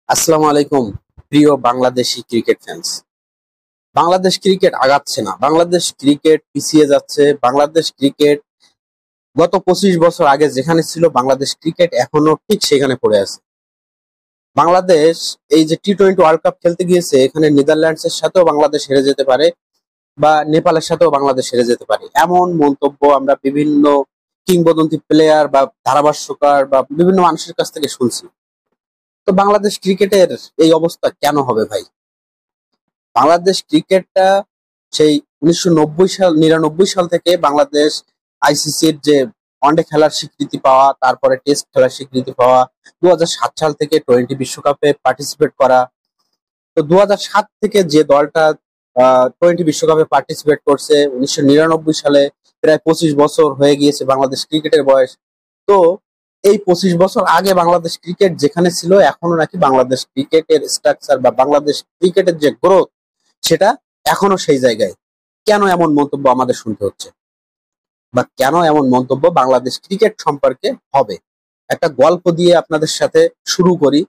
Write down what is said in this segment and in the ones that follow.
আসসালামু আলাইকুম প্রিয় Bangladeshi cricket fans. Bangladesh cricket আগাচ্ছে না, বাংলাদেশ ক্রিকেট পিছিয়ে যাচ্ছে। বাংলাদেশ ক্রিকেট গত 25 বছর আগে যেখানে ছিল, বাংলাদেশ ক্রিকেট এখনো ঠিক সেখানে পড়ে আছে। বাংলাদেশ এই যে টি-20 ওয়ার্ল্ড কাপ খেলতে গিয়েছে, এখানে নেদারল্যান্ডস এর সাথেও বাংলাদেশ হেরে যেতে পারে বা নেপালের সাথেও বাংলাদেশ হেরে যেতে পারে, এমন মন্তব্য আমরা বিভিন্ন কিংবদন্তি প্লেয়ার বা ধারাভাষ্যকার বা বিভিন্ন মানুষের কাছ থেকে শুনছি। তো বাংলাদেশ ক্রিকেটের এই অবস্থা কেন হবে ভাই? বাংলাদেশ ক্রিকেটটা সেই 1999 সাল থেকে বাংলাদেশ আইসিসির যে ওয়ানডে খেলার স্বীকৃতি পাওয়া, তারপরে টেস্ট খেলার স্বীকৃতি পাওয়া, 2007 সাল থেকে টোয়েন্টি বিশ্বকাপে পার্টিসিপেট করা। তো 2007 থেকে যে দলটা টোয়েন্টি বিশ্বকাপে পার্টিসিপেট করছে, 1999 সালে প্রায় 25 বছর হয়ে গিয়েছে বাংলাদেশ ক্রিকেটের বয়স। তো এই 25 বছর আগে বাংলাদেশ ক্রিকেট যেখানে ছিল, এখনো নাকি বাংলাদেশ ক্রিকেটের স্ট্রাকচার বা বাংলাদেশ ক্রিকেটের যে গ্রোথ, সেটা এখনো সেই জায়গায়। কেন এমন মন্তব্য আমাদের শুনতে হচ্ছে, বা কেন এমন মন্তব্য বাংলাদেশ ক্রিকেট সম্পর্কে হবে? একটা গল্প দিয়ে আপনাদের সাথে শুরু করি।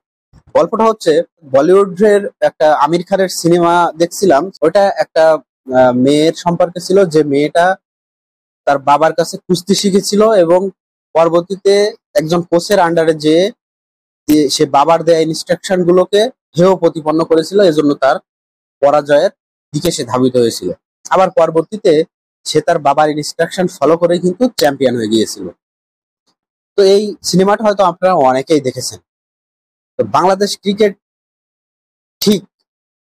গল্পটা হচ্ছে, বলিউডের একটা আমির খানের সিনেমা দেখছিলাম। ওটা একটা মেয়ের সম্পর্কে ছিল, যে মেয়েটা তার বাবার কাছে কুস্তি শিখেছিল এবং পরবর্তীতে একজন কোচের আন্ডারে যে সে বাবার দেয়া ইনস্ট্রাকশন গুলোকে হেয় প্রতিপন্ন করেছিল, এজন্য তার পরাজয়ের দিকে সে ধাবিত হয়েছিল। আবার পরবর্তীতে সে তার বাবার ইনস্ট্রাকশন ফলো করে কিন্তু চ্যাম্পিয়ন হয়ে গিয়েছিল। তো এই সিনেমাটা হয়তো আপনারা অনেকেই দেখেছেন। তো বাংলাদেশ ক্রিকেট ঠিক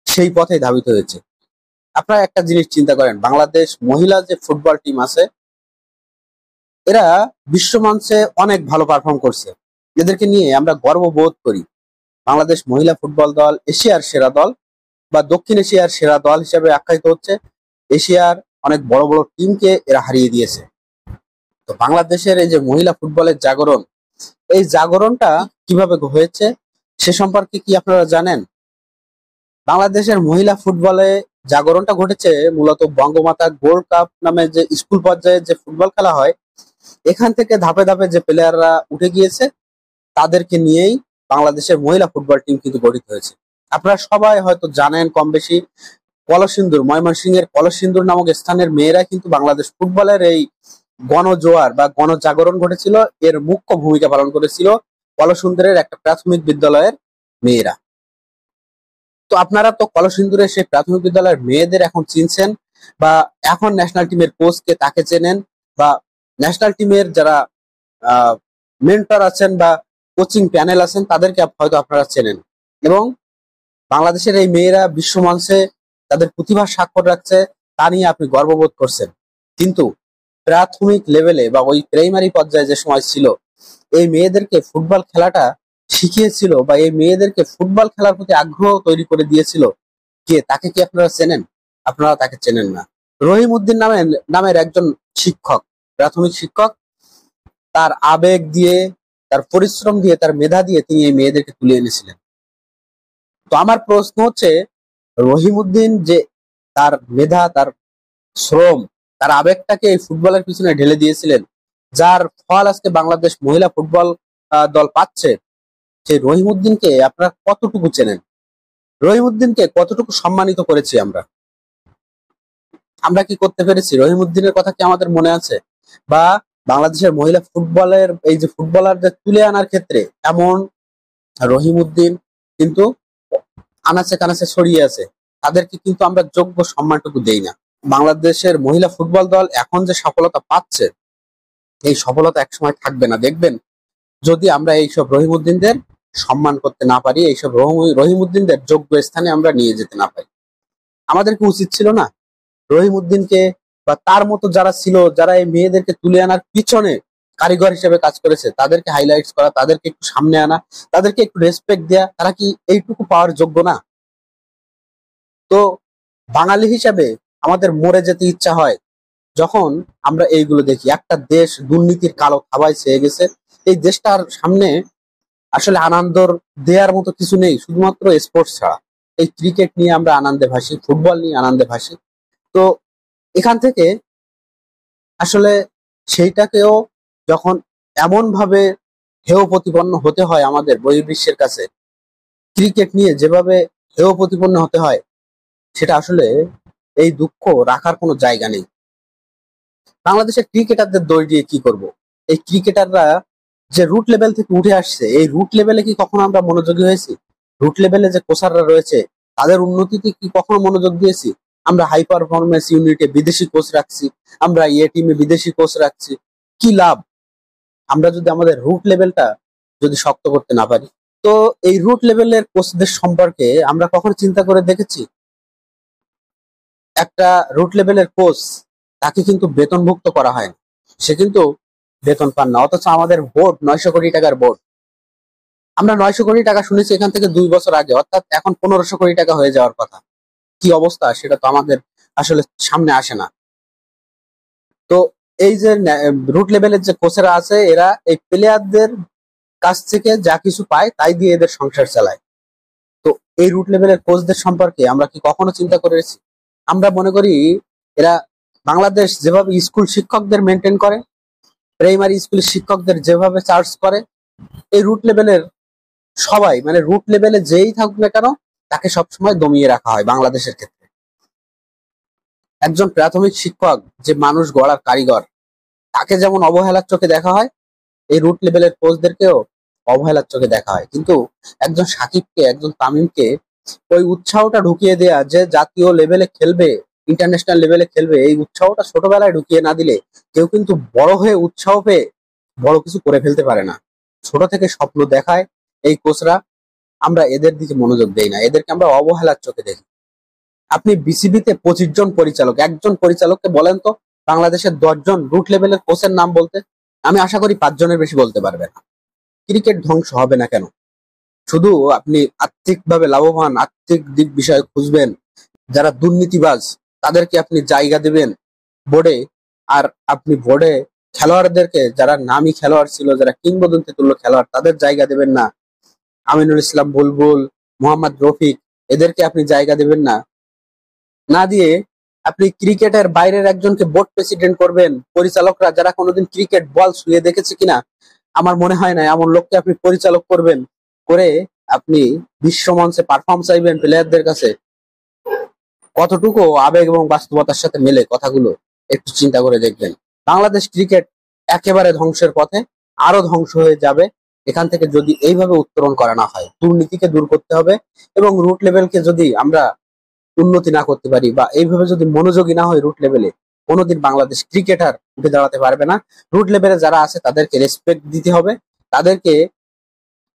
সেই পথে ধাবিত হয়েছে। আপনারা একটা জিনিস চিন্তা করেন, বাংলাদেশ মহিলা যে ফুটবল টিম আছে, এরা বিশ্ব মঞ্চে অনেক ভালো পারফর্ম করছে। এদেরকে নিয়ে আমরা গর্ববোধ করি। বাংলাদেশ মহিলা ফুটবল দল এশিয়ার সেরা দল বা দক্ষিণ এশিয়ার সেরা দল হিসেবে আখ্যায়িত হচ্ছে। এশিয়ার অনেক বড় বড় টিমকে এরা হারিয়ে দিয়েছে। তো বাংলাদেশের এই যে মহিলা ফুটবলের জাগরণ, এই জাগরণটা কিভাবে হয়েছে সে সম্পর্কে কি আপনারা জানেন? বাংলাদেশের মহিলা ফুটবলে জাগরণটা ঘটেছে মূলত বঙ্গমাতা গোল্ড কাপ নামে যে স্কুল পর্যায়ে যে ফুটবল খেলা হয়, এখান থেকে ধাপে ধাপে যে প্লেয়াররা উঠে গিয়েছে, তাদেরকে নিয়েই বাংলাদেশের মহিলা ফুটবল টিম কিন্তু গঠিত হয়েছে। আপনারা সবাই হয়তো জানেন কম বেশি, কলসিন্দুর, ময়মনসিংহের কলসিন্দুর নামক স্থানের মেয়েরা কিন্তু বাংলাদেশ ফুটবলের এই গণজোয়ার বা গণজাগরণ ঘটেছিল, এর মুখ্য ভূমিকা পালন করেছিল কলসিন্দুরের একটা প্রাথমিক বিদ্যালয়ের মেয়েরা। তো আপনারা তো কলসিন্দুরের সেই প্রাথমিক বিদ্যালয়ের মেয়েদের এখন চিনছেন, বা এখন ন্যাশনাল টিমের কোচকে তাকে চেনেন, বা ন্যাশনাল টিমের যারা মেন্টর আছেন বা কোচিং প্যানেল আছেন, তাদেরকে হয়তো আপনারা চেনেন। এবং বাংলাদেশের এই মেয়েরা বিশ্ব মঞ্চে তাদের প্রতিভার স্বাক্ষর রাখছে, তা নিয়ে আপনি গর্ববোধ করছেন। কিন্তু প্রাথমিক লেভেলে বা ওই প্রাইমারি পর্যায়ে যে সময় ছিল, এই মেয়েদেরকে ফুটবল খেলাটা শিখিয়েছিল বা এই মেয়েদেরকে ফুটবল খেলার প্রতি আগ্রহ তৈরি করে দিয়েছিল কে, তাকে কি আপনারা চেনেন? আপনারা তাকে চেনেন না। রহিমউদ্দিন নামের একজন শিক্ষক, প্রাথমিক শিক্ষক, তার আবেগ দিয়ে, তার পরিশ্রম দিয়ে, তার মেধা দিয়ে তিনি এই মেয়েদেরকে তুলে এনেছিলেন। তো আমার প্রশ্ন হচ্ছে, রহিমউদ্দিন যে তার মেধা, তার শ্রম, তার আবেগটাকে এই ফুটবলের পিছনে ঢেলে দিয়েছিলেন, যার ফল আজকে বাংলাদেশ মহিলা ফুটবল দল পাচ্ছে, সেই রহিমউদ্দিনকে আপনারা কতটুকু চেনেন? রহিমউদ্দিনকে কতটুকু সম্মানিত করেছি আমরা? আমরা কি করতে পেরেছি? রহিমউদ্দিনের কথা কি আমাদের মনে আছে? বা বাংলাদেশের মহিলা ফুটবলের এই যে ফুটবলারদের তুলে আনার ক্ষেত্রে এমন রহিমউদ্দিন কিন্তু আনাচে কানাচে ছড়িয়ে আছে, তাদেরকে কিন্তু আমরা যোগ্য সম্মানটুকু দেই না। বাংলাদেশের মহিলা ফুটবল দল এখন যে সফলতা পাচ্ছে, এই সফলতা একসময় থাকবে না, দেখবেন। যদি আমরা এইসব রহিমউদ্দিনদের সম্মান করতে না পারি, এইসব রহিমউদ্দিনদের যোগ্য স্থানে আমরা নিয়ে যেতে না পারি, আমাদের কি উচিত ছিল না রহিমউদ্দিনকে বা তার মতো যারা ছিল, যারা এই মেয়েদেরকে তুলে আনার পিছনে কারিগর হিসেবে কাজ করেছে, তাদেরকে হাইলাইটস করা, তাদেরকে একটু সামনে আনা, তাদেরকে একটু রেসপেক্ট দেয়া? তারা কি এইটুকু পাওয়ার যোগ্য না? তো বাঙালি হিসাবে আমাদের মরে যেতে ইচ্ছা হয় যখন আমরা এইগুলো দেখি। একটা দেশ দুর্নীতির কালো থাবায় ছেয়ে গেছে, এই দেশটার সামনে আসলে আনন্দর দেয়ার মতো কিছু নেই, শুধুমাত্র স্পোর্টস ছাড়া। এই ক্রিকেট নিয়ে আমরা আনন্দে ভাসি, ফুটবল নিয়ে আনন্দে ভাসি। তো এখান থেকে আসলে সেইটাকেও যখন এমন ভাবে হেয় প্রতিপন্ন হতে হয় আমাদের বহির্বিশ্বের কাছে, ক্রিকেট নিয়ে যেভাবে হেয় প্রতিপন্ন হতে হয়, সেটা আসলে এই দুঃখ রাখার কোনো জায়গা নেই। বাংলাদেশের ক্রিকেটারদের দোষ দিয়ে কি করব? এই ক্রিকেটাররা যে রুট লেভেল থেকে উঠে আসছে, এই রুট লেভেলে কি কখনো আমরা মনোযোগী হয়েছি? রুট লেভেলে যে কোচাররা রয়েছে তাদের উন্নতিতে কি কখনো মনোযোগ দিয়েছি? আমরা হাই পারফরমেন্স ইউনিটে বিদেশি কোচ রাখছি, আমরা এ টিমে বিদেশি কোচ রাখছি, কি লাভ আমরা যদি আমাদের রুট লেভেলটা যদি শক্ত করতে না পারি? তো এই রুট লেভেলের কোচদের সম্পর্কে আমরা কখনো চিন্তা করে দেখেছি? একটা রুট লেভেলের কোচ, তাকে কিন্তু বেতনভুক্ত করা হয় না, সে কিন্তু বেতন পান না, অথচ আমাদের বোর্ড 900 কোটি টাকার বোর্ড। আমরা 900 কোটি টাকা শুনেছি এখান থেকে 2 বছর আগে, অর্থাৎ এখন 1500 কোটি টাকা হয়ে যাওয়ার কথা। কি অবস্থা সেটা তো আমাদের আসলে সামনে আসে না। তো এই যে রুট লেভেলের যে কোচেরা আছে, এরা এই প্লেয়ারদের কাছ থেকে যা কিছু পায় তাই দিয়ে এদের সংসার চালায়। তো এই রুট লেভেলের কোচদের সম্পর্কে আমরা কি কখনো চিন্তা করেছি? আমরা মনে করি এরা বাংলাদেশ যেভাবে স্কুল শিক্ষকদের মেনটেন করে, প্রাইমারি স্কুলের শিক্ষকদের যেভাবে চার্জ করে, এই রুট লেভেলের সবাই, মানে রুট লেভেলে যেই থাকুক না কেন, তাকে সবসময় দমিয়ে রাখা হয় বাংলাদেশের ক্ষেত্রে। একজন প্রাথমিক শিক্ষক যে মানুষ গড়ার কারিগর, তাকে যেমন অবহেলার চোখে দেখা হয়, এই রুট লেভেলের কোচদেরকেও অবহেলার চোখে দেখা হয়। কিন্তু একজন সাকিবকে, একজন তামিমকে ওই উৎসাহটা ঢুকিয়ে দেয়া, যে জাতীয় লেভেলে খেলবে, ইন্টারন্যাশনাল লেভেলে খেলবে, এই উৎসাহটা ছোটবেলায় ঢুকিয়ে না দিলে কেউ কিন্তু বড় হয়ে উৎসাহ পেয়ে বড় কিছু করে ফেলতে পারে না। ছোট থেকে স্বপ্ন দেখায় এই কোচরা, আমরা এদের দিকে মনোযোগ দেই না, এদেরকে আমরা অবহেলার চোখে দেখি। আপনি বিসিবিতে 25 জন পরিচালক, একজন পরিচালককে বলেন তো বাংলাদেশের 10 জন রুট লেভেলের কোচের নাম বলতে। আমি আশা করি 5 জনের বেশি বলতে পারবে না। ক্রিকেট ধ্বংস হবে না কেন? শুধু আপনি আর্থিকভাবে লাভবান, আর্থিক দিক বিষয়ে খুঁজবেন, যারা দুর্নীতিবাজ তাদেরকে আপনি জায়গা দিবেন বোর্ডে, আর আপনি বোর্ডে খেলোয়াড়দেরকে, যারা নামী খেলোয়াড় ছিল, যারা কিংবদন্তি তুল্য খেলোয়াড়, তাদের জায়গা দেবেন না। আমিনুল ইসলাম বুলবুল, মোহাম্মদ রফিক, এদেরকে আপনি জায়গা দেবেন না। না দিয়ে আপনি ক্রিকেটের বাইরের একজনকে বোর্ড প্রেসিডেন্ট করবেন। পরিচালকরা যারা কোনোদিন ক্রিকেট বল ছুঁয়ে দেখেছে কিনা আমার মনে হয় না, এমন লোককে আপনি পরিচালক করবেন, করে আপনি বিশ্ব মঞ্চে পারফর্ম চাইবেন প্লেয়ারদের কাছে। কতটুকু আবেগ এবং বাস্তবতার সাথে মেলে কথাগুলো একটু চিন্তা করে দেখবেন। বাংলাদেশ ক্রিকেট একেবারে ধ্বংসের পথে, আরো ধ্বংস হয়ে যাবে এখান থেকে যদি এইভাবে উত্তরণ করা না হয়। দুর্নীতিকে দূর করতে হবে, এবং রুট লেভেলকে যদি আমরা উন্নতি না করতে পারি, বা এইভাবে যদি মনোযোগী না হয় রুট লেভেলে, কোনোদিন বাংলাদেশ ক্রিকেটার উঠে দাঁড়াতে পারবে না। রুট লেভেলে যারা আছে তাদেরকে রেসপেক্ট দিতে হবে, তাদেরকে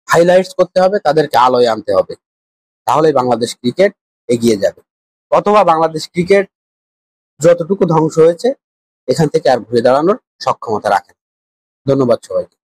হাইলাইটস করতে হবে, তাদেরকে আলোয় আনতে হবে, তাহলেই বাংলাদেশ ক্রিকেট এগিয়ে যাবে। অথবা বাংলাদেশ ক্রিকেট যতটুকু ধ্বংস হয়েছে এখান থেকে আর ঘুরে দাঁড়ানোর সক্ষমতা রাখে না। ধন্যবাদ সবাইকে।